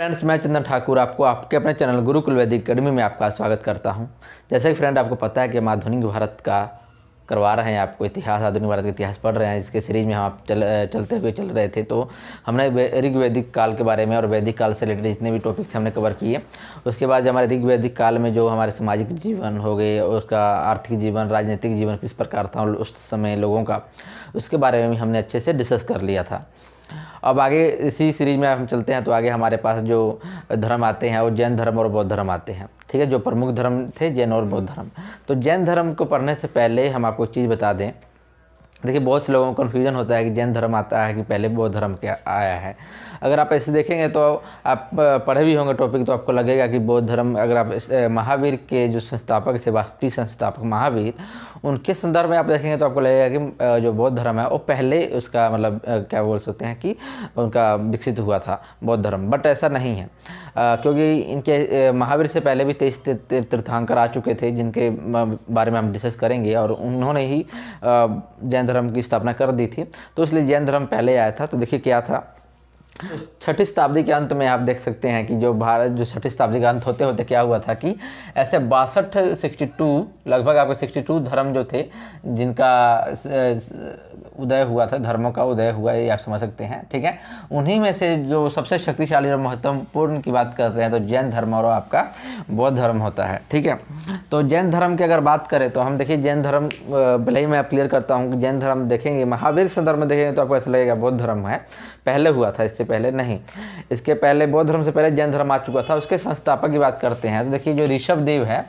Friends, मैं चंदन ठाकुर आपको आपके अपने चैनल गुरुकुल वैदिक अकेडमी में आपका स्वागत करता हूं। जैसे कि फ्रेंड आपको पता है कि हम आधुनिक भारत का करवा रहे हैं, आपको इतिहास, आधुनिक भारत का इतिहास पढ़ रहे हैं। इसके सीरीज में हम आप चलते हुए चल रहे थे, तो हमने ऋग वैदिक काल के बारे में और वैदिक काल से रिलेटेड जितने भी टॉपिक थे हमने कवर किए। उसके बाद हमारे ऋग वैदिक काल में जो हमारे सामाजिक जीवन हो गए, उसका आर्थिक जीवन, राजनीतिक जीवन किस प्रकार था उस समय लोगों का, उसके बारे में भी हमने अच्छे से डिस्कस कर लिया था। अब आगे इसी सीरीज में हम चलते हैं, तो आगे हमारे पास जो धर्म आते हैं वो जैन धर्म और बौद्ध धर्म आते हैं। ठीक है, जो प्रमुख धर्म थे जैन और बौद्ध धर्म। तो जैन धर्म को पढ़ने से पहले हम आपको एक चीज़ बता दें। देखिए, बहुत से लोगों को कन्फ्यूजन होता है कि जैन धर्म आता है कि पहले बौद्ध धर्म क्या आया है। अगर आप ऐसे देखेंगे तो आप पढ़े भी होंगे टॉपिक, तो आपको लगेगा कि बौद्ध धर्म, अगर आप महावीर के जो संस्थापक थे, वास्तविक संस्थापक महावीर, उनके संदर्भ में आप देखेंगे तो आपको लगेगा कि जो बौद्ध धर्म है वो पहले उसका मतलब क्या बोल सकते हैं कि उनका विकसित हुआ था बौद्ध धर्म। बट ऐसा नहीं है, क्योंकि इनके महावीर से पहले भी 23 तीर्थंकर आ चुके थे, जिनके बारे में हम डिस्कस करेंगे, और उन्होंने ही जैन धर्म की स्थापना कर दी थी। तो इसलिए जैन धर्म पहले आया था। तो देखिए क्या था, छठी शताब्दी के अंत में आप देख सकते हैं कि जो छठी शताब्दी का अंत होते होते क्या हुआ था कि ऐसे 62 लगभग आपके 62 धर्म जो थे, जिनका उदय हुआ था, धर्मों का उदय हुआ, ये आप समझ सकते हैं। ठीक है, उन्हीं में से जो सबसे शक्तिशाली और महत्वपूर्ण की बात करते हैं तो जैन धर्म और आपका बौद्ध धर्म होता है। ठीक है, तो जैन धर्म की अगर बात करें तो हम देखिए जैन धर्म, भले ही मैं आप क्लियर करता हूँ कि जैन धर्म देखेंगे, महावीर के संदर्भ में देखेंगे तो आपको ऐसा लगेगा बौद्ध धर्म है, पहले हुआ था, इससे पहले नहीं। इसके पहले बौद्ध धर्म से पहले जैन धर्म आ चुका था। उसके संस्थापक की बात करते हैं तो देखिए जो ऋषभदेव है,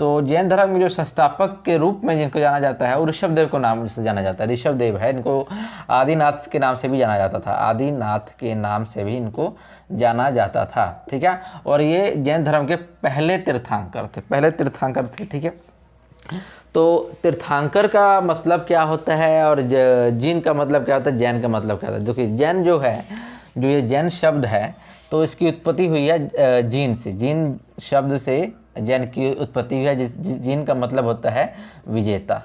तो जैन धर्म के जो संस्थापक के रूप में जिनको जाना जाता है वो ऋषभदेव को नाम से जाना जाता है। ऋषभदेव है, इनको आदिनाथ के नाम से भी जाना जाता था, आदिनाथ के नाम से भी इनको जाना जाता था। ठीक है, और ये जैन धर्म के पहले तीर्थंकर थे। ठीक है, तो तीर्थंकर का मतलब क्या होता है और जीन का मतलब क्या होता है, जैन का मतलब क्या होता है। देखिए जैन जो है, जो ये जैन शब्द है, तो इसकी उत्पत्ति हुई है जीन से। जीन शब्द से जैन की उत्पत्ति हुई है। जीन का मतलब होता है विजेता।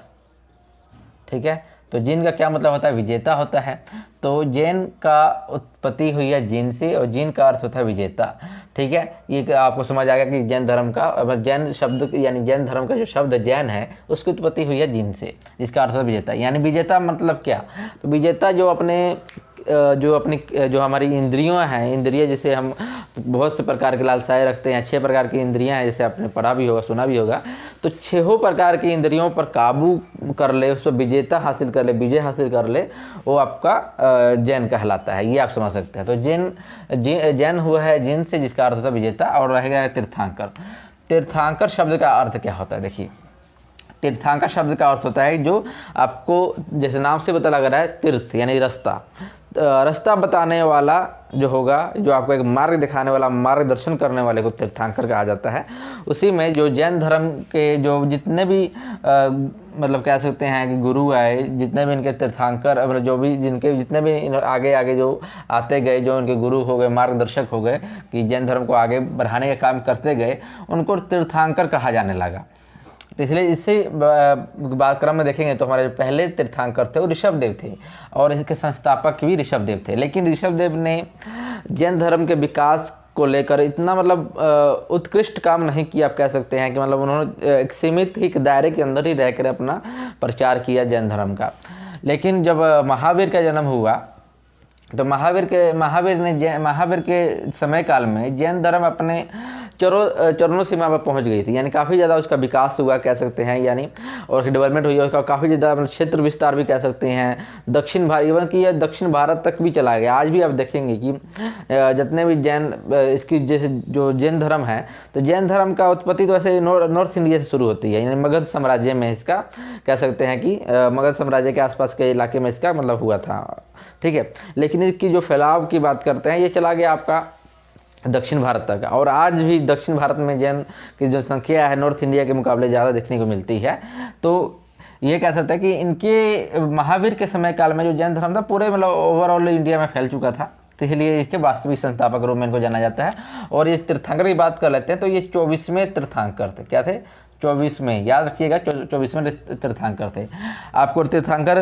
ठीक है, तो जीन का क्या मतलब होता है, विजेता होता है। तो जैन का उत्पत्ति हुई है जीन से, और जीन का अर्थ होता है विजेता। ठीक है, ये आपको समझ आ गया कि जैन धर्म का, जैन शब्द यानी जैन धर्म का जो शब्द जैन है उसकी उत्पत्ति हुई है जीन से, जिसका अर्थ है विजेता। यानी विजेता मतलब क्या, तो विजेता जो हमारी इंद्रियां हैं, इंद्रिय जिसे हम बहुत से प्रकार के लालसाएं रखते हैं, 6 प्रकार की इंद्रियां हैं, जैसे आपने पढ़ा भी होगा, सुना भी होगा। तो 6 प्रकार की इंद्रियों पर काबू कर ले, उस पर विजेता हासिल कर ले, विजय हासिल कर ले, वो आपका जैन कहलाता है। ये आप समझ सकते हैं। तो जैन हुआ है जीन से, जिसका अर्थ होता है विजेता। और रह गया तीर्थंकर। तीर्थंकर शब्द का अर्थ क्या होता है, देखिए तीर्थंकर शब्द का अर्थ होता है जो आपको, जैसे नाम से पता लग रहा है, तीर्थ यानी रास्ता, रास्ता बताने वाला जो होगा, जो आपको एक मार्ग दिखाने वाला, मार्गदर्शन करने वाले को तीर्थंकर कहा जाता है। उसी में जो जैन धर्म के जो जितने भी मतलब कह सकते हैं कि गुरु आए, जितने भी इनके तीर्थंकर, मतलब जो भी जिनके जितने भी आगे आगे जो आते गए, जो उनके गुरु हो गए, मार्गदर्शक हो गए, कि जैन धर्म को आगे बढ़ाने का काम करते गए, उनको तीर्थंकर कहा जाने लगा। तो इसलिए इसी बात क्रम में देखेंगे तो हमारे जो पहले तीर्थंकर थे वो ऋषभदेव थे, और इसके संस्थापक भी ऋषभदेव थे। लेकिन ऋषभदेव ने जैन धर्म के विकास को लेकर इतना मतलब उत्कृष्ट काम नहीं किया, आप कह सकते हैं कि मतलब उन्होंने एक सीमित ही दायरे के अंदर ही रहकर अपना प्रचार किया जैन धर्म का। लेकिन जब महावीर का जन्म हुआ, तो महावीर के समय काल में जैन धर्म अपने चरमों सीमा पर पहुंच गई थी। यानी काफ़ी ज़्यादा उसका विकास हुआ, कह सकते हैं, यानी और डेवलपमेंट हुई, उसका काफ़ी ज़्यादा मतलब क्षेत्र विस्तार भी कह सकते हैं। दक्षिण भारत, इवन कि यह दक्षिण भारत तक भी चला गया। आज भी आप देखेंगे कि जितने भी जैन, इसकी जैसे जो जैन धर्म है, तो जैन धर्म का उत्पत्ति तो ऐसे नॉर्थ इंडिया से शुरू होती है, यानी मगध साम्राज्य में इसका कह सकते हैं कि मगध साम्राज्य के आसपास के इलाके में इसका मतलब हुआ था। ठीक है, लेकिन इसकी जो फैलाव की बात करते हैं, ये चला गया आपका दक्षिण भारत तक। और आज भी दक्षिण भारत में जैन की जो संख्या है नॉर्थ इंडिया के मुकाबले ज़्यादा देखने को मिलती है। तो ये कह सकते हैं कि इनके महावीर के समय काल में जो जैन धर्म था पूरे मतलब ओवरऑल इंडिया में फैल चुका था। तो इसलिए इसके वास्तविक संस्थापक रूप में इनको जाना जाता है। और ये तीर्थंकर की बात कर लेते हैं तो ये 24वें तीर्थंकर थे। क्या थे? 24वें, याद रखिएगा 24वें तीर्थंकर थे। आपको तीर्थंकर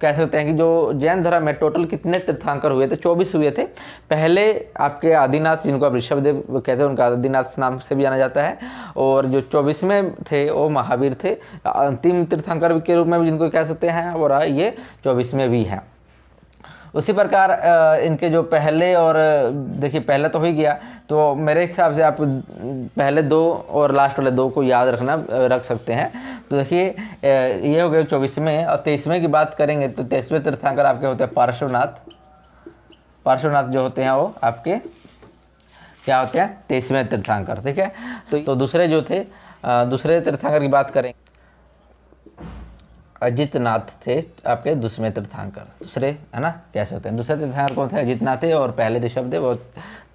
कह सकते हैं कि जो जैन धर्म में टोटल कितने तीर्थंकर हुए थे? 24 हुए थे। पहले आपके आदिनाथ जिनको आप ऋषभदेव कहते हैं, उनका आदिनाथ नाम से भी जाना जाता है। और जो 24वें थे वो महावीर थे, अंतिम तीर्थंकर के रूप में भी जिनको कह सकते हैं, और ये 24वें भी हैं। उसी प्रकार इनके जो पहले, और देखिए पहले तो हो ही गया, तो मेरे हिसाब से आप पहले 2 और लास्ट वाले 2 को याद रख सकते हैं। तो देखिए ये हो गए 24वें। और 23वें की बात करेंगे तो 23वें तीर्थंकर आपके होते हैं पार्श्वनाथ। पार्श्वनाथ जो होते हैं वो आपके क्या होते हैं? 23वें तीर्थंकर। ठीक है, तो दूसरे जो थे, दूसरे तीर्थंकर की बात करें, अजितनाथ थे आपके 22वें तीर्थंकर। दूसरे, है ना, कह सकते हैं दूसरे तीर्थंकर कौन थे? अजितनाथ थे। और पहले ऋषभदेव, और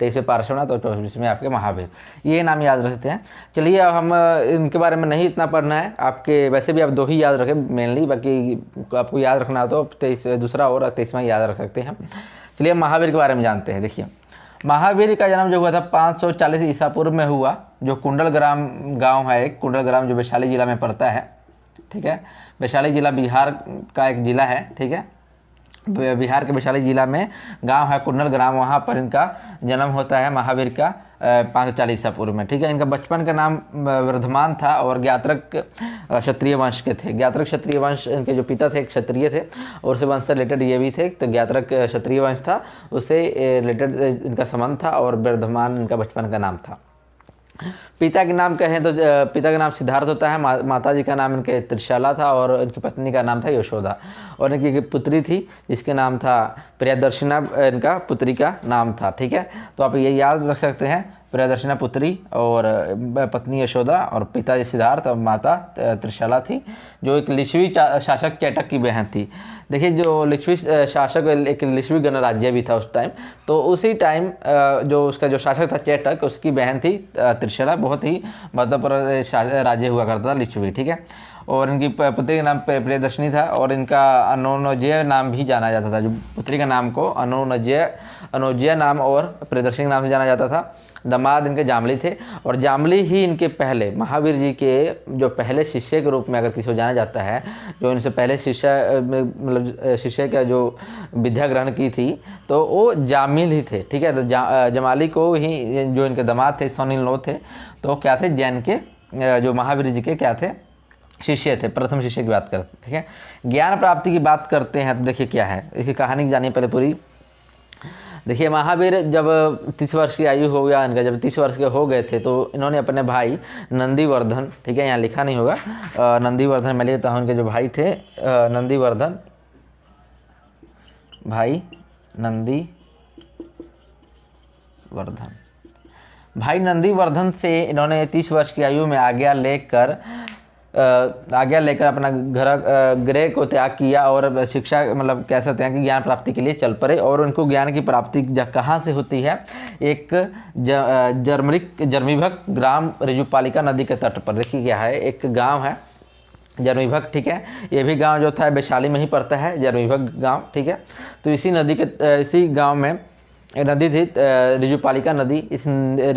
23वें पार्श्वनाथ, और 24वें आपके महावीर। ये नाम याद रखते हैं। चलिए अब हम इनके बारे में नहीं इतना पढ़ना है आपके, वैसे भी आप 2 ही याद रखें मेनली, बाकी आपको याद रखना हो तो 23 दूसरा और 23वां याद रख सकते हैं। चलिए महावीर के बारे में जानते हैं। देखिए महावीर का जन्म जो हुआ था 540 ईसा पूर्व में हुआ, जो कुंडलग्राम गाँव है, एक कुंडलग्राम जो वैशाली जिला में पड़ता है। ठीक है, वैशाली जिला बिहार का एक ज़िला है। ठीक है, बिहार के वैशाली जिला में गांव है कुंडलग्राम, वहाँ पर इनका जन्म होता है महावीर का 540 ईसा पूर्व में। ठीक है, इनका बचपन का नाम वर्धमान था और ज्ञात्रक क्षत्रिय वंश के थे। ज्ञात्रक क्षत्रिय वंश, इनके जो पिता थे क्षत्रिय थे, और उस वंश से रिलेटेड ये भी थे। तो ज्ञात्रक क्षत्रिय वंश था, उससे रिलेटेड इनका संबंध था, और वर्धमान इनका बचपन का नाम था। पिता के नाम कहें तो पिता का नाम सिद्धार्थ होता है, माता जी का नाम इनके त्रिशाला था, और इनकी पत्नी का नाम था यशोदा, और इनकी पुत्री थी जिसके नाम था प्रियदर्शना, इनका पुत्री का नाम था। ठीक है, तो आप ये याद रख सकते हैं, प्रियदर्शना पुत्री, और पत्नी यशोदा, और पिता सिद्धार्थ, और माता त्रिशाला थी, जो एक लिच्छवी शासक चेटक की बहन थी। देखिए जो लिच्छवी शासक, एक लिच्छवी गणराज्य भी था उस टाइम, तो उसी टाइम जो उसका जो शासक था चेटक, उसकी बहन थी त्रिशला। बहुत ही महत्वपूर्ण राज्य हुआ करता था लिच्छवी। ठीक है, और इनकी पुत्री का नाम प्रियदर्शनी था, और इनका अनुनजय नाम भी जाना जाता था। जो पुत्री का नाम को अनुजय नाम और प्रियदर्शनी नाम से जाना जाता था। दामाद इनके जामली थे, और जामली ही इनके पहले महावीर जी के जो पहले शिष्य के रूप में अगर किसी को जाना जाता है, जो इनसे पहले शिष्य मतलब शिष्य का जो विद्या ग्रहण की थी, तो वो जामिल ही थे। ठीक है, तो जमाली को ही जो इनके दामाद थे सन इन लो थे, तो क्या थे? जैन के जो महावीर जी के क्या थे? शिष्य थे, प्रथम शिष्य की बात करते। ठीक है, ज्ञान प्राप्ति की बात करते हैं तो देखिए क्या है, इसकी कहानी जानिए पहले पूरी। देखिए महावीर जब 30 वर्ष की आयु हो गया इनका, जब 30 वर्ष के हो गए थे, तो इन्होंने अपने भाई नंदीवर्धन, ठीक है यहाँ लिखा नहीं होगा, नंदीवर्धन मैं लेता हूँ, उनके जो भाई थे नंदीवर्धन, भाई नंदीवर्धन से इन्होंने 30 वर्ष की आयु में आज्ञा लेकर अपना गृह को त्याग किया, और शिक्षा मतलब कह सकते हैं कि ज्ञान प्राप्ति के लिए चल पड़े। और उनको ज्ञान की प्राप्ति कहाँ से होती है? एक जर्मीभक ग्राम ऋजुपालिका नदी के तट पर। देखिए क्या है, एक गांव है जर्मीभक। ठीक है, ये भी गांव जो था वैशाली में ही पड़ता है, जर्मीभक गांव। ठीक है, तो इसी गांव में नदी थी ऋजुपालिका नदी। इस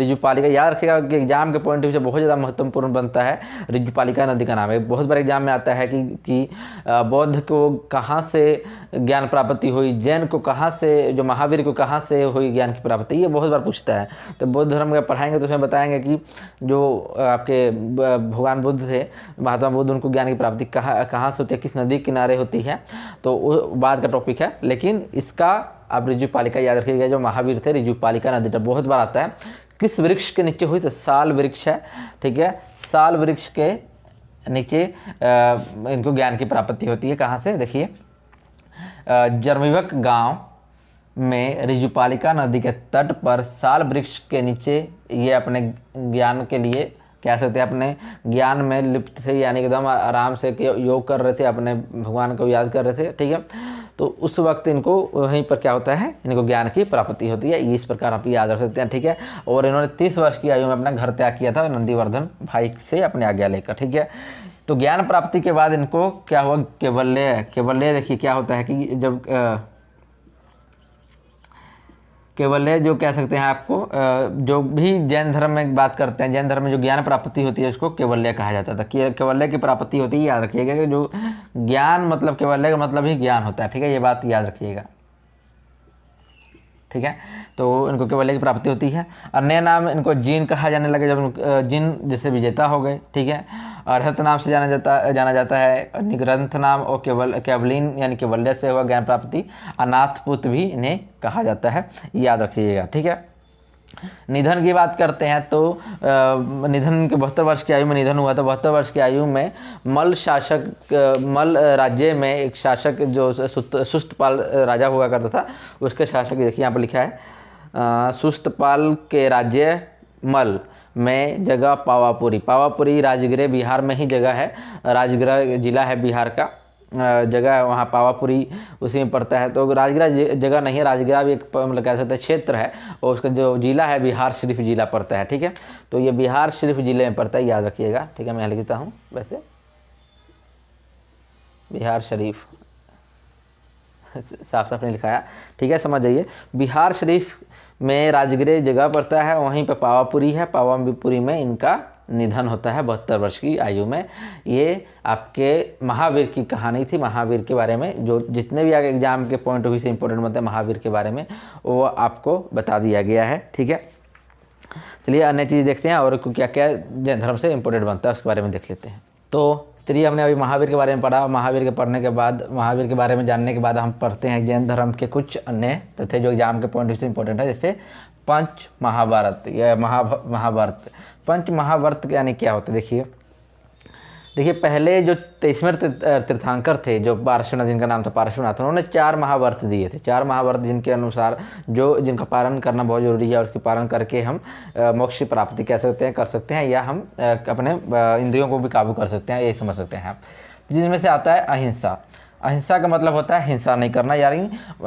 ऋजुपालिका याद रखिएगा कि एग्जाम के पॉइंट ऑफ व्यू से बहुत ज़्यादा महत्वपूर्ण बनता है। ऋजुपालिका नदी का नाम है, बहुत बार एग्जाम में आता है कि बौद्ध को कहाँ से ज्ञान प्राप्ति हुई, जैन को कहाँ से, जो महावीर को कहाँ से हुई ज्ञान की प्राप्ति, ये बहुत बार पूछता है। तो बौद्ध धर्म का पढ़ाएंगे तो उसमें बताएंगे कि जो आपके भगवान बुद्ध थे, महात्मा बुद्ध, उनको ज्ञान की प्राप्ति कहाँ से होती है, किस नदी के किनारे होती है, तो वो बाद का टॉपिक है। लेकिन इसका आप ऋजुपालिका याद रखिएगा, जो महावीर थे ऋजुपालिका नदी तट बहुत बार आता है। किस वृक्ष के नीचे हुई? तो साल वृक्ष है। ठीक है, साल वृक्ष के नीचे इनको ज्ञान की प्राप्ति होती है। कहाँ से? देखिए जर्मीभक गांव में ऋजुपालिका नदी के तट पर साल वृक्ष के नीचे ये अपने ज्ञान के लिए कह सकते हैं अपने ज्ञान में लिप्त थे, यानी एकदम आराम से योग कर रहे थे, अपने भगवान को याद कर रहे थे। ठीक है, तो उस वक्त इनको वहीं पर क्या होता है, इनको ज्ञान की प्राप्ति होती है। इस प्रकार आप याद रख सकते हैं। ठीक है, और इन्होंने 30 वर्ष की आयु में अपना घर त्याग किया था नंदीवर्धन भाई से अपने आज्ञा लेकर। ठीक है, तो ज्ञान प्राप्ति के बाद इनको क्या हुआ? केवल्य। देखिए क्या होता है कि जब कैवल्य जो कह सकते हैं आपको, जो भी जैन धर्म में बात करते हैं, जैन धर्म में जो ज्ञान प्राप्ति होती है उसको कैवल्य कहा जाता था। कि कैवल्य की प्राप्ति होती है, याद रखिएगा कि जो ज्ञान मतलब कैवल्य का मतलब ही ज्ञान होता है, ठीक है, ये बात याद रखिएगा, ठीक है। तो इनको कैवल्य की प्राप्ति होती है। अन्य नाम इनको जिन कहा जाने लगे, जब जिन जैसे विजेता हो गए, ठीक है। अर्हत नाम से जाना जाता है। निग्रंथ नाम और कैवलीन यानी कैवल्य से हुआ ज्ञान प्राप्ति। अनाथ पुत्र भी इन्हें कहा जाता है, याद रखिएगा, ठीक है। निधन की बात करते हैं तो निधन के 72 वर्ष की आयु में निधन हुआ था। 72 वर्ष की आयु में मल राज्य में एक शासक जो सुस्तपाल राजा हुआ करता था, उसके शासक देखिए यहाँ पर लिखा है, सुस्तपाल के राज्य मल में जगह पावापुरी। पावापुरी राजगृह बिहार में ही जगह है, राजगृह जिला है बिहार का, जगह है वहाँ पावापुरी उसी में पड़ता है। तो राजगृह जगह नहीं है, राजगृह भी एक मतलब कह सकते हैं क्षेत्र है, और उसका जो जिला है बिहार शरीफ जिला पड़ता है, ठीक है। तो ये बिहार शरीफ जिले में पड़ता है, याद रखिएगा, ठीक है। मैं लिखता हूँ वैसे बिहार शरीफ, साफ साफ नहीं लिखाया, ठीक है, समझ जाइए। बिहार शरीफ में राजगृह जगह पड़ता है, वहीं पर पावापुरी है। पावापुरी में इनका निधन होता है 72 वर्ष की आयु में। ये आपके महावीर की कहानी थी। महावीर के बारे में जो जितने भी आगे एग्जाम के पॉइंट ऑफ व्यू से इंपॉर्टेंट बनते हैं महावीर के बारे में, वो आपको बता दिया गया है, ठीक है। चलिए अन्य चीज़ देखते हैं और क्या क्या जैन धर्म से इंपॉर्टेंट बनता है उसके बारे में देख लेते हैं। तो चलिए हमने अभी महावीर के बारे में पढ़ा। महावीर के पढ़ने के बाद, महावीर के बारे में जानने के बाद हम पढ़ते हैं जैन धर्म के कुछ अन्य तथ्य जो एग्जाम के पॉइंट ऑफ व्यू से इंपॉर्टेंट है, जैसे पंच महाभारत या महाभारत। पंच महाभारत यानी क्या होता है, देखिए पहले जो 23वें तीर्थंकर थे, जो पार्श्वनाथ, जिनका नाम था पार्श्वनाथ, उन्होंने 4 महाव्रत दिए थे। 4 महाव्रत जिनके अनुसार जिनका पालन करना बहुत जरूरी है, उसके पालन करके हम मोक्ष की प्राप्ति कर सकते हैं, या हम अपने इंद्रियों को भी काबू कर सकते हैं, यही समझ सकते हैं आप। जिनमें से आता है अहिंसा। अहिंसा का मतलब होता है हिंसा नहीं करना, यानी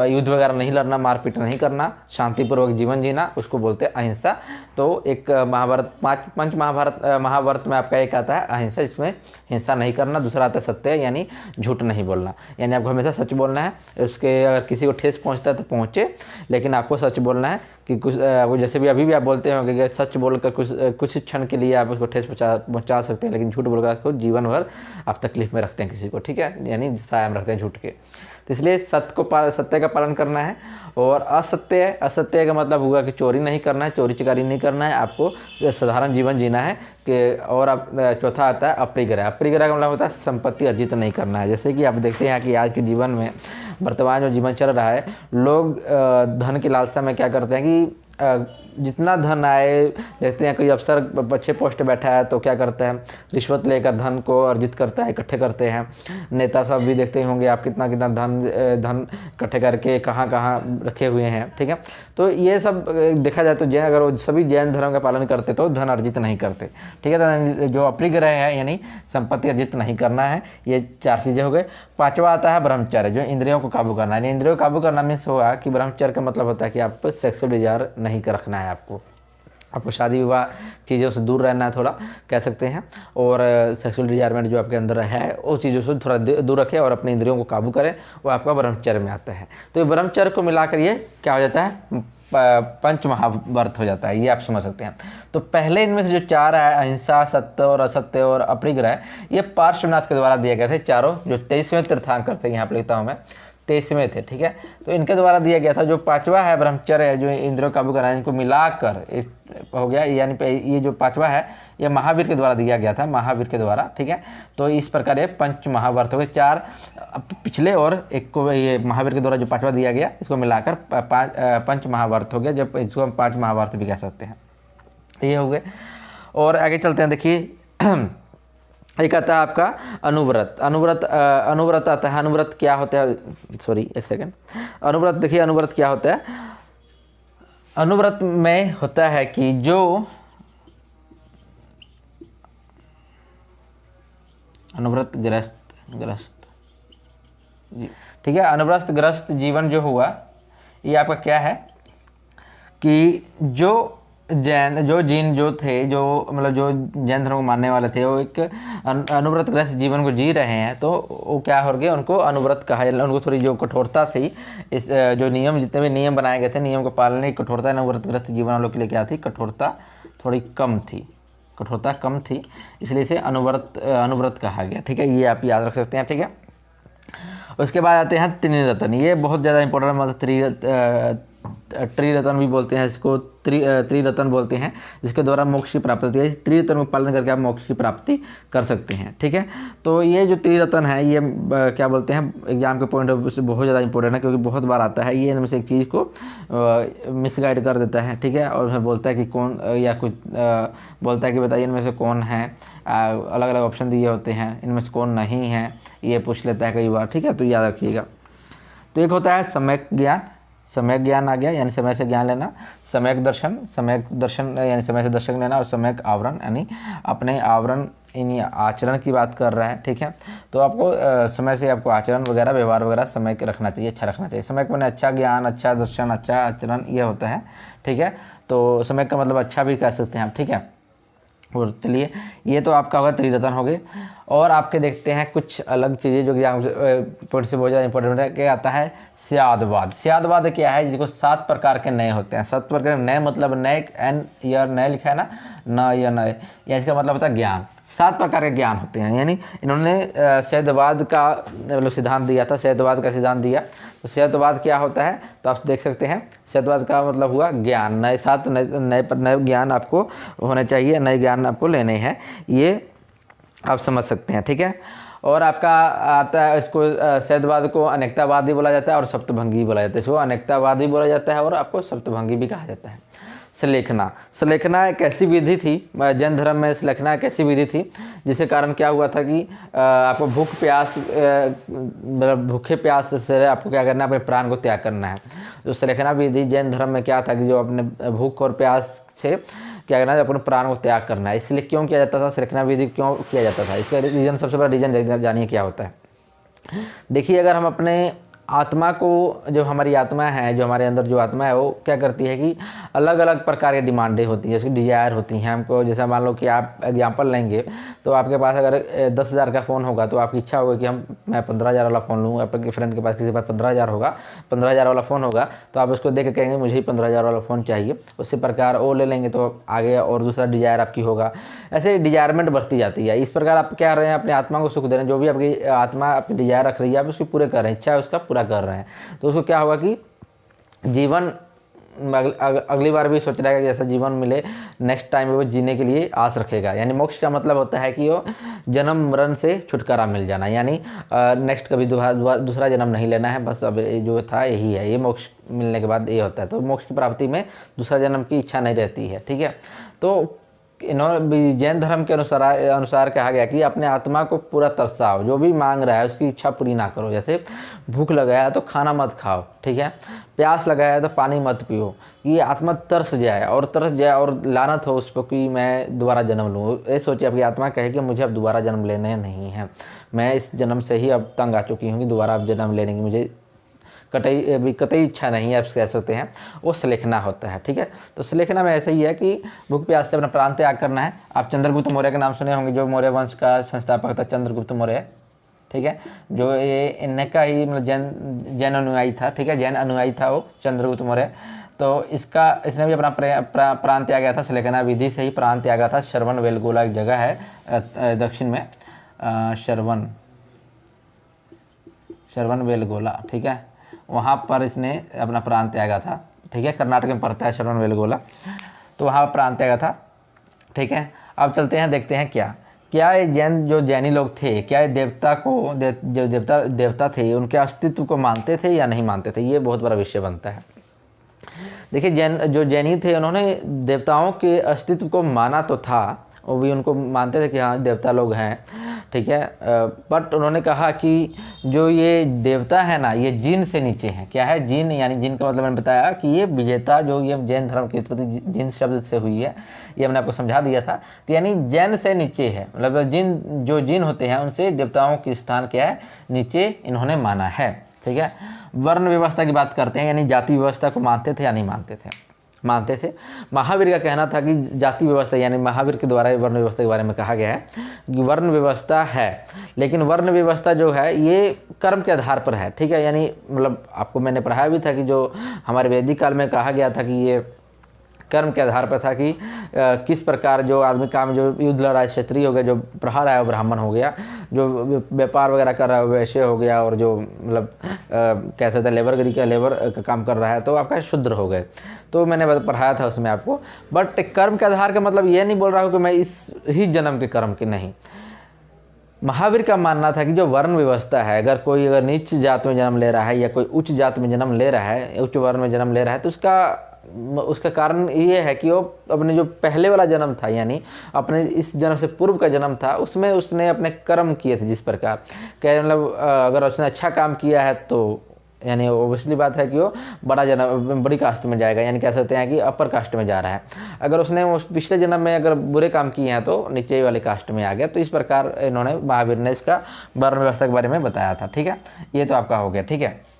युद्ध वगैरह नहीं लड़ना, मारपीट नहीं करना, शांतिपूर्वक जीवन जीना, उसको बोलते हैं अहिंसा। तो एक पंच महाभारत में आपका एक आता है अहिंसा, इसमें हिंसा नहीं करना। दूसरा आता है सत्य, यानी झूठ नहीं बोलना, यानी आपको हमेशा सच बोलना है। उसके अगर किसी को ठेस पहुंचता है तो पहुंचे, लेकिन आपको सच बोलना है। कि कुछ जैसे भी अभी भी आप बोलते होंगे कि सच बोलकर कुछ क्षण के लिए आप उसको ठेस पहुँचा सकते हैं, लेकिन झूठ बोलकर आपको जीवन भर आप तकलीफ में रखते हैं किसी को, ठीक है, यानी साया में रखते हैं झूठ के। तो इसलिए सत्य का पालन करना है। और असत्य का मतलब हुआ कि चोरी नहीं करना है, चोरी चकारी नहीं करना है, आपको साधारण जीवन जीना है कि। और अब चौथा आता है अपरिग्रह। अपरिग्रह का मतलब होता है संपत्ति अर्जित नहीं करना है। जैसे कि आप देखते हैं कि आज के जीवन में वर्तमान जो जीवन चल रहा है, लोग धन की लालसा में क्या करते हैं कि जितना धन आए, देखते हैं कोई अफसर अच्छे पोस्ट पे बैठा है तो क्या करता है, रिश्वत लेकर धन को अर्जित करता है, इकट्ठे करते हैं। नेता सब भी देखते होंगे आप कितना धन इकट्ठे करके कहाँ रखे हुए हैं, ठीक है। तो ये सब देखा जाए तो अगर वो सभी जैन धर्म का पालन करते तो धन अर्जित नहीं करते, ठीक है। तो जो अपरिग्रह है यानी संपत्ति अर्जित नहीं करना है, ये 4 चीज़ें हो गए। 5वां आता है ब्रह्मचर्य, जो इंद्रियों को काबू करना है। इंद्रियों को काबू करना मीन्स होगा कि ब्रह्मचर्य का मतलब होता है कि आप सेक्सुअल डिजायर नहीं रखना है, आपको शादी विवाह चीज़ों से दूर रहना है, थोड़ा कह सकते हैं। और सेक्सुअल डिजायरमेंट जो आपके अंदर है वो चीज़ों से थोड़ा दूर रखें और अपने इंद्रियों को काबू करें, वो आपका ब्रह्मचर्य में आता है। तो ये ब्रह्मचर्य को मिलाकर ये क्या हो जाता है, पंच महाव्रत हो जाता है, ये आप समझ सकते हैं। तो पहले इनमें से जो 4 है, अहिंसा, सत्य और असत्य और अपरिग्रह, ये पार्श्वनाथ के द्वारा दिए गए थे चारों, जो 23वें तीर्थंकर थे, यहाँ पर लिखता हूँ मैं 23वें थे, ठीक है। तो इनके द्वारा दिया गया था। जो 5वां है ब्रह्मचर्य है, जो इंद्रियों काबू करना है, इनको मिलाकर इस हो गया, यानी ये जो 5वां है ये महावीर के द्वारा दिया गया था, महावीर के द्वारा, ठीक है। तो इस प्रकार ये पंच महाभारत हो गए, 4 पिछले और एक को ये महावीर के द्वारा जो 5वां दिया गया, इसको मिलाकर पंच महाभारत हो गया, जब इसको हम 5 महाभारत भी कह सकते हैं। ये हो गए। और आगे चलते हैं, देखिए एक आता है आपका अनुव्रत। अनुव्रत आता है। अनुव्रत क्या होता है, सॉरी एक सेकंड। अनुव्रत देखिए, अनुव्रत क्या होता है। अनुव्रत में होता है कि जो अनुव्रत ग्रस्त जी, ठीक है। अनुव्रत ग्रस्त जीवन जो हुआ, ये आपका क्या है कि जो जीन जो थे, जो मतलब जो जैन धर्म को मानने वाले थे, वो एक अनुव्रत ग्रस्त जीवन को जी रहे हैं, तो वो क्या हो गए, उनको अनुव्रत कहा जाए। उनको थोड़ी जो कठोरता थी, इस जो नियम, जितने भी नियम बनाए गए थे, नियम को पालने की कठोरता अनुव्रत ग्रस्त जीवन वालों के लिए क्या थी, कठोरता थोड़ी कम थी, कठोरता कम थी, इसलिए इसे अनुव्रत कहा गया। ठीक है, ये आप याद रख सकते हैं। ठीक है, उसके बाद आते हैं त्रिरत्न। ये बहुत ज़्यादा इंपॉर्टेंट, मतलब त्रिरत्न भी बोलते हैं इसको, त्रिरत्न बोलते हैं, जिसके द्वारा मोक्ष की प्राप्ति होती है। इस त्रिरत्न को पालन करके आप मोक्ष की प्राप्ति कर सकते हैं। ठीक है, तो ये जो त्रिरत्न है, ये क्या बोलते हैं, एग्जाम के पॉइंट ऑफ व्यू से बहुत ज़्यादा इंपॉर्टेंट है, क्योंकि बहुत बार आता है। ये इनमें से एक चीज़ को मिसगाइड कर देता है। ठीक है, और उसमें बोलता है कि कौन, या कुछ बोलता है कि बताइए इनमें से कौन है, अलग अलग ऑप्शन दिए होते हैं, इनमें से कौन नहीं है, ये पूछ लेता है कई बार। ठीक है, तो याद रखिएगा। तो एक होता है सम्यक ज्ञान, सम्यक ज्ञान आ गया यानी समय से ज्ञान लेना, सम्यक दर्शन यानी समय से दर्शन लेना, और सम्यक आवरण यानी अपने आवरण इन आचरण की बात कर रहा है। ठीक है, तो आपको समय से आपको आचरण वगैरह, व्यवहार वगैरह समय के रखना चाहिए, अच्छा रखना चाहिए। समय मैंने अच्छा ज्ञान, अच्छा दर्शन, अच्छा आचरण, ये होता है। ठीक है, तो समय का मतलब अच्छा भी कह सकते हैं आप। ठीक है, और चलिए, ये तो आपका होगा त्रिरत्न हो गए। और आपके देखते हैं कुछ अलग चीज़ें जो कि पॉइंट से बहुत ज़्यादा इंपॉर्टेंट है। क्या आता है, स्यादवाद। स्यादवाद क्या है, जिसको 7 प्रकार के नए होते हैं। 7 प्रकार के नए मतलब नए, एन या नए लिखा है ना, न या नए, या इसका मतलब होता है ज्ञान। 7 प्रकार के ज्ञान होते हैं, यानी इन्होंने स्यादवाद का मतलब सिद्धांत दिया था, स्यादवाद का सिद्धांत दिया। तो स्यादवाद क्या होता है, तो आप देख सकते हैं, स्यादवाद का मतलब हुआ ज्ञान, नए 7 नए ज्ञान आपको होने चाहिए, नए ज्ञान आपको लेने हैं, ये आप समझ सकते हैं। ठीक है, और आपका आता है, इसको स्यादवाद को अनेकतावादी बोला जाता है और सप्तभंगी बोला जाता है। इसको अनेकतावादी बोला जाता है और आपको सप्तभंगी भी कहा जाता है। सलेखना एक ऐसी विधि थी, जैन धर्म में सलेखना एक ऐसी विधि थी जिसके कारण क्या हुआ था कि आपको भूख प्यास, मतलब भूखे प्यास से आपको क्या करना है, अपने प्राण को त्याग करना है। जो सलेखना विधि जैन धर्म में क्या था कि जो अपने भूख और प्यास से क्या करना है, अपने प्राण को त्याग करना है। इसलिए क्यों किया जाता था, सलेखना विधि क्यों किया जाता था, इसका रीज़न, सबसे बड़ा रीज़न जानिए क्या होता है। देखिए, अगर हम अपने आत्मा को, जो हमारी आत्मा है, जो हमारे अंदर जो आत्मा है, वो क्या करती है कि अलग अलग प्रकार की डिमांडें होती हैं, उसकी डिज़ायर होती हैं हमको। जैसे मान लो कि आप एग्जांपल लेंगे, तो आपके पास अगर 10,000 का फ़ोन होगा, तो आपकी इच्छा होगी कि मैं 15,000 वाला फ़ोन लूँ। आपके फ्रेंड के पास किसी के पास 15,000 होगा, 15,000 वाला फ़ोन होगा, तो आप उसको देख के कहेंगे मुझे ही 15,000 वाला फ़ोन चाहिए। उसी प्रकार वो ले लेंगे तो आगे और दूसरा डिज़ायर आपकी होगा। ऐसे डिज़ायरमेंट बढ़ती जाती है। इस प्रकार आप क्या कर रहे हैं, अपनी आत्मा को सुख दे रहे हैं। जो भी आपकी आत्मा आपकी डिज़ायर रख रही है, आप उसकी पूरे कर रहे हैं, इच्छा है उसका पूरा कर रहे हैं। तो उसको क्या होगा कि जीवन अगली बार भी सोच रहा है कि जैसा जीवन मिले, नेक्स्ट टाइम वो जीने के लिए आस रखेगा। यानी मोक्ष का मतलब होता है कि वो जन्म मरण से छुटकारा मिल जाना, यानी नेक्स्ट कभी दूसरा जन्म नहीं लेना है, बस अब जो था यही है। ये मोक्ष मिलने के बाद ये होता है। तो मोक्ष की प्राप्ति में दूसरा जन्म की इच्छा नहीं रहती है। ठीक है, तो इन्होंने जैन धर्म के अनुसार कहा गया कि अपने आत्मा को पूरा तरसाओ, जो भी मांग रहा है उसकी इच्छा पूरी ना करो। जैसे भूख लगा है तो खाना मत खाओ, ठीक है, प्यास लगा है तो पानी मत पियो। ये आत्मा तरस जाए और लानत हो उस पर कि मैं दोबारा जन्म लूँ। ये सोचिए आपकी आत्मा कहे कि मुझे अब दोबारा जन्म लेने नहीं है, मैं इस जन्म से ही अब तंग आ चुकी हूँ कि दोबारा अब जन्म लेने की मुझे कतई इच्छा नहीं है, आप कह सकते हैं। वो सलेखना होता है। ठीक है, तो सलेखना में ऐसा ही है कि भूख प्यास से अपना प्राण त्याग करना है। आप चंद्रगुप्त मौर्य का नाम सुने होंगे, जो मौर्य वंश का संस्थापक था, चंद्रगुप्त मौर्य। ठीक है, जो ये इनका ही मतलब जैन अनुयायी था। ठीक है, जैन अनुयायी था वो चंद्रगुप्त मौर्य। तो इसने भी अपना प्राण त्यागा था, सलेखना विधि से ही प्राण त्यागा था। श्रवण बेलगोला एक जगह है दक्षिण में, श्रवण बेलगोला, ठीक है, वहाँ पर इसने अपना प्राण त्यागा था। ठीक है, कर्नाटक में पड़ता है श्रवण बेलगोला, तो वहाँ प्राण त्यागा था। ठीक है, अब चलते हैं, देखते हैं क्या ये जैनी लोग थे, क्या ये देवता को जो देवता थे उनके अस्तित्व को मानते थे या नहीं मानते थे। ये बहुत बड़ा विषय बनता है। देखिए, जो जैनी थे उन्होंने देवताओं के अस्तित्व को माना तो था, वो भी उनको मानते थे कि हाँ देवता लोग हैं। ठीक है, बट उन्होंने कहा कि जो ये देवता है ना, ये जिन से नीचे हैं। क्या है जिन, यानी जिन का मतलब मैंने बताया कि ये विजेता, जो ये जैन धर्म की उत्पत्ति जिन शब्द से हुई है, ये हमने आपको समझा दिया था। तो यानी जैन से नीचे है, मतलब जो जिन होते हैं उनसे देवताओं की स्थान क्या है, नीचे इन्होंने माना है। ठीक है, वर्ण व्यवस्था की बात करते हैं, यानी जाति व्यवस्था को मानते थे या नहीं मानते थे। मानते थे। महावीर का कहना था कि जाति व्यवस्था, यानी महावीर के द्वारा वर्ण व्यवस्था के बारे में कहा गया है कि वर्ण व्यवस्था है, लेकिन वर्ण व्यवस्था जो है ये कर्म के आधार पर है, ठीक है। यानी मतलब आपको मैंने पढ़ाया भी था कि जो हमारे वैदिक काल में कहा गया था कि ये कर्म के आधार पर था कि किस प्रकार जो आदमी काम, जो युद्ध लड़ा क्षत्रिय हो गया, जो प्रहर आया ब्राह्मण हो गया, जो व्यापार वगैरह कर रहा है वैश्य हो गया, और जो मतलब कह सकते हैं लेबरगिरी का लेबर का काम कर रहा है तो आपका शूद्र हो गए। तो मैंने पढ़ाया था उसमें आपको। बट कर्म के आधार का मतलब ये नहीं बोल रहा हूँ कि मैं इस ही जन्म के कर्म के, नहीं। महावीर का मानना था कि जो वर्ण व्यवस्था है, अगर नीच जात में जन्म ले रहा है या कोई उच्च जात में जन्म ले रहा है, उच्च वर्ण में जन्म ले रहा है, तो उसका कारण ये है कि वो अपने जो पहले वाला जन्म था, यानी अपने इस जन्म से पूर्व का जन्म था, उसमें उसने अपने कर्म किए थे जिस प्रकार क्या, मतलब अगर उसने अच्छा काम किया है तो यानी ओबियसली बात है कि वो बड़ी कास्ट में जाएगा, यानी कह सकते हैं कि अपर कास्ट में जा रहा है। अगर उसने उस पिछले जन्म में अगर बुरे काम किए हैं तो नीचे वाले कास्ट में आ गया। तो इस प्रकार इन्होंने, महावीर ने इसका वर्ण व्यवस्था के बारे में बताया था, ठीक है। ये तो आपका हो गया, ठीक है।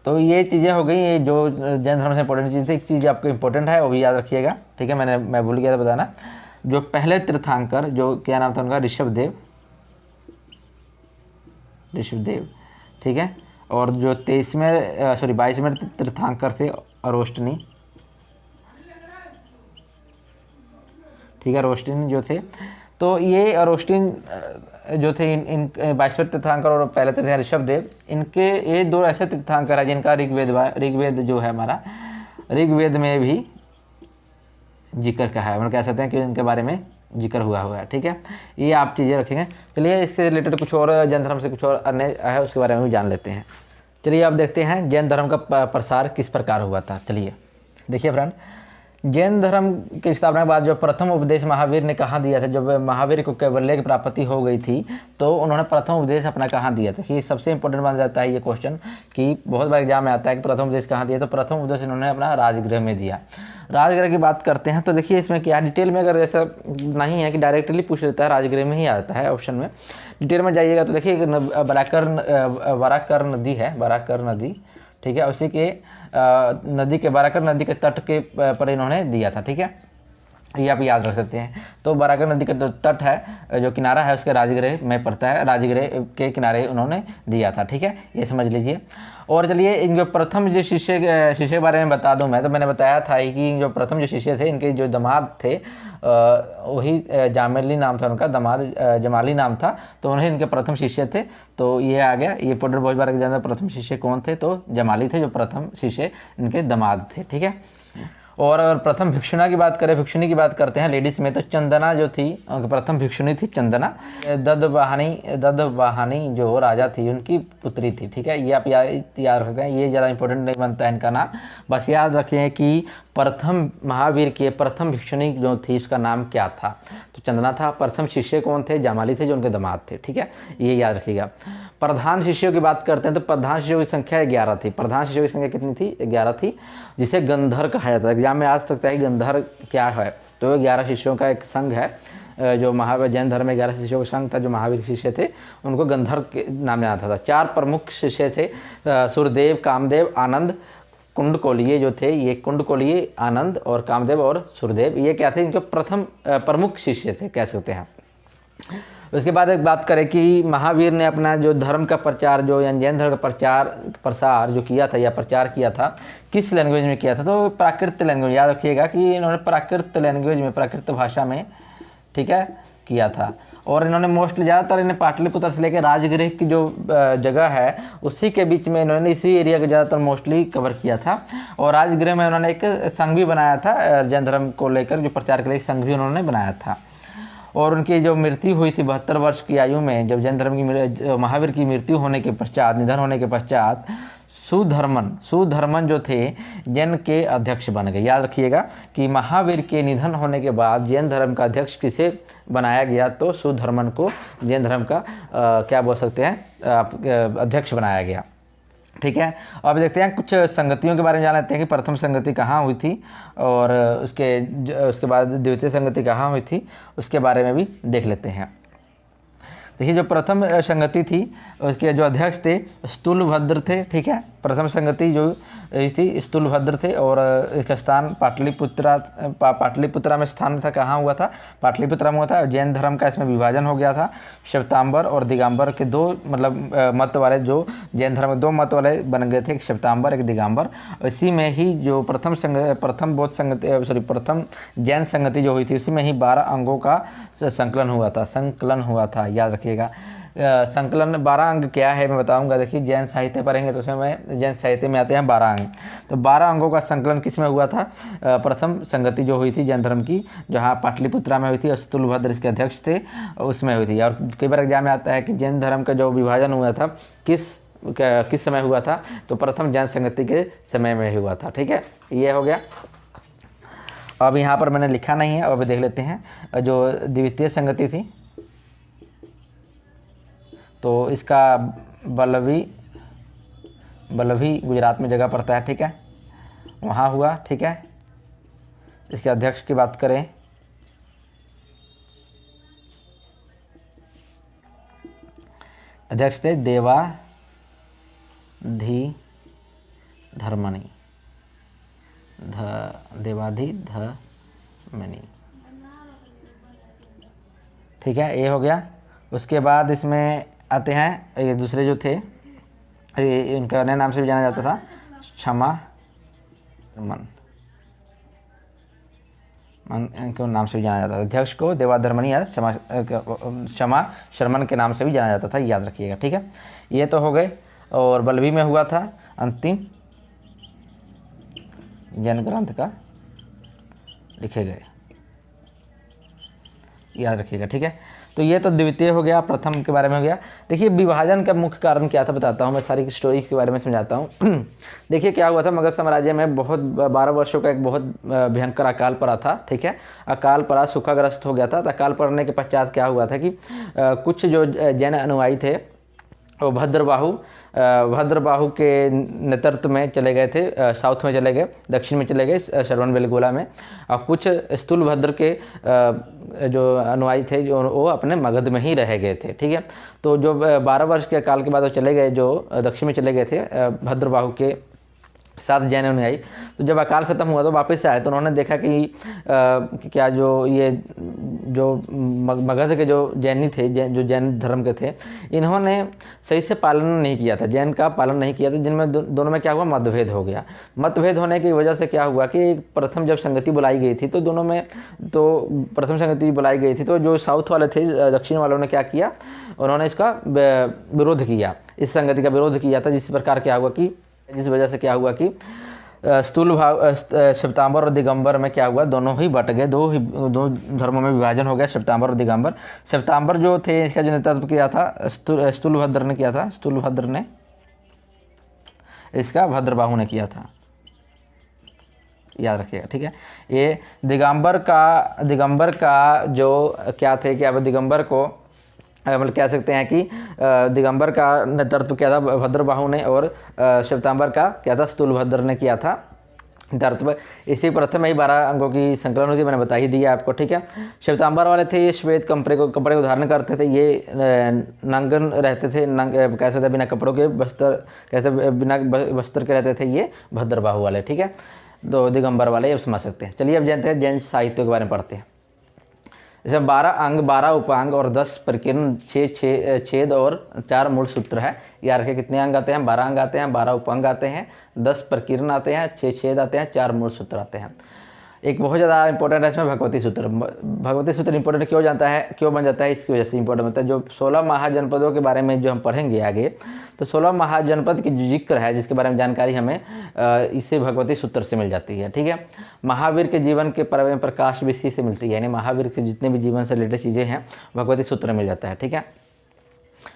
तो ये चीज़ें हो गई, ये जो जैन धर्म से इंपॉर्टेंट चीज़ थी। एक चीज़ आपको इंपॉर्टेंट है वो भी याद रखिएगा, ठीक है। मैं भूल गया था बताना, जो पहले तीर्थंकर, जो क्या नाम था उनका, ऋषभदेव, ठीक है। और जो 22वें तीर्थंकर थे अरोस्टनी, ठीक है, अरोस्टनी जो थे। तो ये अरोस्टिन जो थे, इन 22वें तीर्थंकर और पहले तीर्थंकर ऋषभदेव, इनके ये दो ऐसे तीर्थंकर है जिनका ऋग्वेद जो है हमारा, ऋग्वेद में भी जिक्र का है, मतलब कह सकते हैं कि इनके बारे में जिक्र हुआ है, ठीक है। ये आप चीज़ें रखेंगे। चलिए इससे रिलेटेड कुछ और जैन धर्म से कुछ और अन्य है उसके बारे में भी जान लेते हैं। चलिए अब देखते हैं जैन धर्म का प्रसार किस प्रकार हुआ था। चलिए देखिए फ्रेंड, जैन धर्म की स्थापना के बाद जो प्रथम उपदेश महावीर ने कहाँ दिया था, जब महावीर को कैवल्य की प्राप्ति हो गई थी तो उन्होंने प्रथम उपदेश अपना कहाँ दिया था। कि सबसे इंपॉर्टेंट मान जाता है ये क्वेश्चन कि बहुत बार एग्जाम में आता है कि प्रथम उपदेश कहाँ दिया, तो प्रथम उपदेश इन्होंने अपना राजगृह में दिया। राजगृह की बात करते हैं तो देखिए इसमें क्या डिटेल में, अगर ऐसा नहीं है कि डायरेक्टली पूछ लेता है, राजगृह में ही आता है ऑप्शन में। डिटेल में जाइएगा तो देखिए बराकर नदी है, बराकर नदी, ठीक है। उसी के नदी के, बराकर नदी के तट के पर इन्होंने दिया था, ठीक है। ये आप याद रख सकते हैं। तो बराकर नदी का जो तट है, जो किनारा है, उसके राजगृह में पड़ता है, राजगृह के किनारे उन्होंने दिया था, ठीक है। ये समझ लीजिए। और चलिए इनके प्रथम जो शिष्य के बारे में बता दूं मैं, तो मैंने बताया था कि जो प्रथम जो शिष्य थे, इनके जो दामाद थे वही जामली नाम था उनका, दामाद जमाली नाम था, तो उन्हें इनके प्रथम शिष्य थे। तो ये आ गया, ये इंपॉर्टेंट बहुत बार एग्जाम में, प्रथम शिष्य कौन थे, तो जमाली थे जो प्रथम शिष्य इनके दामाद थे, ठीक है। और अगर प्रथम भिक्षुणी की बात करते हैं लेडीज़ में, तो चंदना जो थी प्रथम भिक्षुणी थी चंदना। ददवाहानी जो राजा थी उनकी पुत्री थी, ठीक है। ये आप याद रखते हैं, ये ज़्यादा इंपॉर्टेंट नहीं बनता है इनका नाम, बस याद रखिए कि प्रथम महावीर के प्रथम भिक्षुणी जो थी उसका नाम क्या था, तो चंदना था। प्रथम शिष्य कौन थे, जामाली थे जो उनके दामाद थे, ठीक है। ये याद रखिएगा। प्रधान शिष्यों की बात करते हैं तो प्रधान शिष्यों की संख्या 11 थी। प्रधान शिष्यों की संख्या कितनी थी, 11 थी, जिसे गंधर कहा जाता है। एग्जाम में आ सकता है गंधर क्या है, तो 11 शिष्यों का एक संघ है। जो महावीर जैन धर्म में 11 शिष्यों का संघ था, जो महावीर शिष्य थे उनको गंधर के नाम जाना था। 4 प्रमुख शिष्य थे, सूर्यदेव, कामदेव, आनंद, कुंडकोलिये जो थे, ये कुंडकोलिये, आनंद और कामदेव और सूर्यदेव, ये क्या थे, इनके प्रथम प्रमुख शिष्य थे कह सकते हैं। उसके बाद एक बात करें कि महावीर ने अपना जो धर्म का प्रचार, जो जैन धर्म का प्रसार जो किया था या प्रचार किया था, किस लैंग्वेज में किया था, तो प्राकृत लैंग्वेज। याद रखिएगा कि इन्होंने प्राकृत लैंग्वेज में, प्राकृत भाषा में, ठीक है, किया था। और इन्होंने मोस्टली ज़्यादातर इन्हें पाटलिपुत्र से लेकर राजगृह की जो जगह है उसी के बीच में इन्होंने इसी एरिया को ज़्यादातर मोस्टली कवर किया था। और राजगृह में उन्होंने एक संघ भी बनाया था, जैन धर्म को लेकर जो प्रचार के लिए संघ भी उन्होंने बनाया था। और उनकी जो मृत्यु हुई थी 72 वर्ष की आयु में, जब जैन धर्म की महावीर की मृत्यु होने के पश्चात, निधन होने के पश्चात, सुधर्मन जो थे जैन के अध्यक्ष बन गए। याद रखिएगा कि महावीर के निधन होने के बाद जैन धर्म का अध्यक्ष किसे बनाया गया, तो सुधर्मन को जैन धर्म का क्या बोल सकते हैं, अध्यक्ष बनाया गया, ठीक है। अब देखते हैं कुछ संगतियों के बारे में जान लेते हैं कि प्रथम संगति कहाँ हुई थी और उसके बाद द्वितीय संगति कहाँ हुई थी, उसके बारे में भी देख लेते हैं। देखिए जो प्रथम संगति थी उसके जो अध्यक्ष थे स्थूलभद्र थे, ठीक है। प्रथम संगति जो थी स्थूलभद्र थे और इसका स्थान पाटलिपुत्रा में स्थान था। कहाँ हुआ था? पाटलिपुत्रा में हुआ था। जैन धर्म का इसमें विभाजन हो गया था। श्वेतांबर और दिगंबर के दो मतलब मत वाले, जो जैन धर्म के दो मत वाले बन गए थे, एक श्वेतांबर एक दिगंबर। इसी में ही जो प्रथम जैन संगति जो हुई थी उसी में ही 12 अंगों का संकलन हुआ था। याद रखिएगा संकलन 12 अंग क्या है मैं बताऊंगा। देखिए जैन साहित्य पढ़ेंगे तो उसमें मैं जैन साहित्य में आते हैं 12 अंग। तो 12 अंगों का संकलन किस में हुआ था? प्रथम संगति जो हुई थी जैन धर्म की, जहाँ पाटलिपुत्रा में हुई थी, स्थूलभद्र इसके अध्यक्ष थे, उसमें हुई थी। और कई बार एग्जाम में आता है कि जैन धर्म का जो विभाजन हुआ था किस समय हुआ था? तो प्रथम जैन संगति के समय में हुआ था, ठीक है। ये हो गया। अब यहाँ पर मैंने लिखा नहीं है, अब देख लेते हैं जो द्वितीय संगति थी। तो इसका बलवी गुजरात में जगह पड़ता है, ठीक है, वहाँ हुआ, ठीक है। इसके अध्यक्ष की बात करें अध्यक्ष थे देवाधि धर्मणि, ठीक है। ये हो गया। उसके बाद इसमें आते हैं ये दूसरे जो थे, इनका नए नाम से भी जाना जाता था क्षमा इनके नाम से भी जाना जाता था। अध्यक्ष को देवाधर्मणि या क्षमा शर्मन के नाम से भी जाना जाता था, याद रखिएगा, ठीक है। ये तो हो गए। और बल्लवी में हुआ था अंतिम जैन ग्रंथ का लिखे गए, याद रखिएगा, ठीक है। तो ये तो द्वितीय हो गया, प्रथम के बारे में हो गया। देखिए विभाजन का मुख्य कारण क्या था बताता हूँ, मैं सारी स्टोरी के बारे में समझाता हूँ। देखिए क्या हुआ था, मगध साम्राज्य में बहुत 12 वर्षों का एक बहुत भयंकर अकाल पड़ा था, ठीक है। अकाल पड़ा, सूखाग्रस्त हो गया था। तो अकाल पड़ने के पश्चात क्या हुआ था कि कुछ जो जैन अनुयायी थे वो भद्रबाहु के नेतृत्व में चले गए थे, साउथ में चले गए, दक्षिण में चले गए श्रवणबेलगोला में। और कुछ स्थूलभद्र के जो अनुयायी थे जो वो अपने मगध में ही रह गए थे, ठीक है। तो जो 12 वर्ष के काल के बाद वो चले गए, जो दक्षिण में चले गए थे भद्रबाहु के साथ जैन अनुयायी। तो जब अकाल ख़त्म हुआ तो वापस आए, तो उन्होंने देखा कि क्या जो मगध के जो जैनी थे, जो जैन धर्म के थे, इन्होंने सही से पालन नहीं किया था, जैन का पालन नहीं किया था, जिनमें दोनों में क्या हुआ, मतभेद हो गया। मतभेद होने की वजह से क्या हुआ कि प्रथम जब संगति बुलाई गई थी तो दोनों में तो प्रथम संगति बुलाई गई थी, तो जो साउथ वाले थे, दक्षिण वालों ने क्या किया, उन्होंने इसका विरोध किया, इस संगति का विरोध किया था। जिस वजह से क्या हुआ कि श्वेतांबर और दिगंबर में क्या हुआ, दोनों ही बट गए, दो धर्मों में विभाजन हो गया, श्वेतांबर और दिगंबर। श्वेतांबर जो थे इसका जो नेतृत्व किया था स्थूलभद्र ने किया था, स्थूलभद्र ने इसका भद्रबाहु ने किया था, याद रखिएगा, ठीक है। ये दिगंबर का जो क्या थे कि अब दिगंबर को मतलब कह सकते हैं कि दिगंबर का नेतृत्व किया था भद्रबाहु ने और श्वेतांबर का क्या था, स्थूलभद्र ने किया था नेतृत्व। इसी प्रथम में ही 12 अंगों की संकलन हुई थी, मैंने बता ही दिया आपको, ठीक है। श्वेतांबर वाले थे ये श्वेत कपड़े को धारण करते थे, ये नंगन रहते थे, कह सकते बिना कपड़ों के बिना वस्त्र के रहते थे ये भद्रबाहु वाले, ठीक है। तो दिगंबर वाले ये समझ सकते हैं। चलिए अब जानते हैं जैन साहित्य के बारे में पढ़ते हैं। जैसे 12 अंग, 12 उपांग और 10 प्रकीर्ण, 6 छेद और 4 मूल सूत्र है। यार के कितने अंग आते हैं, 12 अंग आते हैं, 12 उपांग आते हैं, 10 प्रकीर्ण आते हैं, 6 छेद आते हैं, 4 मूल सूत्र आते हैं। एक बहुत ज़्यादा इंपॉर्टेंट है इसमें भगवती सूत्र। भगवती सूत्र इंपॉर्टेंट क्यों बन जाता है, इसकी वजह से इंपॉर्टेंट होता है। जो 16 महाजनपदों के बारे में जो हम पढ़ेंगे आगे, तो 16 महाजनपद की जो जिक्र है, जिसके बारे में जानकारी हमें इसे भगवती सूत्र से मिल जाती है, ठीक है। महावीर के जीवन के प्रकाश भी इसी से मिलती है, यानी महावीर के जितने भी जीवन से रिलेटेड चीज़ें हैं भगवती सूत्र में मिल जाता है, ठीक है।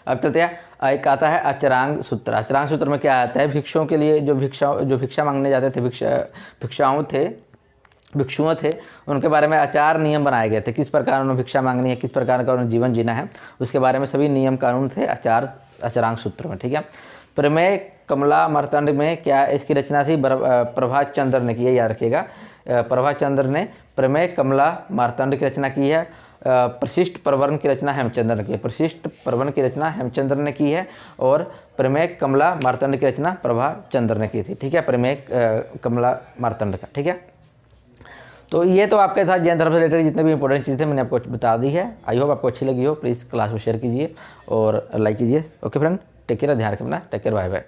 अब चलते हैं, एक आता है अचरांग सूत्र। अचरांग सूत्र में क्या आता है, भिक्षुओं के लिए जो भिक्षा मांगने जाते थे, भिक्षुओं थे, उनके बारे में आचार नियम बनाए गए थे, किस प्रकार उन्हें भिक्षा मांगनी है, किस प्रकार का उन्हें जीवन जीना है, उसके बारे में सभी नियम कानून थे अचरांग सूत्र में, ठीक है। प्रमेय कमला मार्तंड में क्या इसकी रचना थी, प्रभात चंद्र ने की है, याद रखिएगा। प्रभात चंद्र ने प्रमेय कमला मार्तंड की रचना की है। प्रशिष्ट प्रवर्ण की रचना हेमचंद्र ने की है। प्रशिष्ट प्रवर्ण की रचना हेमचंद्र ने की है और प्रमेय कमला मार्तंड की रचना प्रभाचंद्र ने की थी। ठीक है, प्रमेय कमला मार्तंड का। ठीक है, तो ये तो आपके साथ जैन धर्म से रिलेटेड जितने भी इंपॉर्टेंट चीज़ें मैंने आपको बता दी है। आई होप आपको अच्छी लगी हो। प्लीज़ क्लास को शेयर कीजिए और लाइक कीजिए। ओके फ्रेंड, टेक केयर, ध्यान रखें अपना। Take care, bye bye.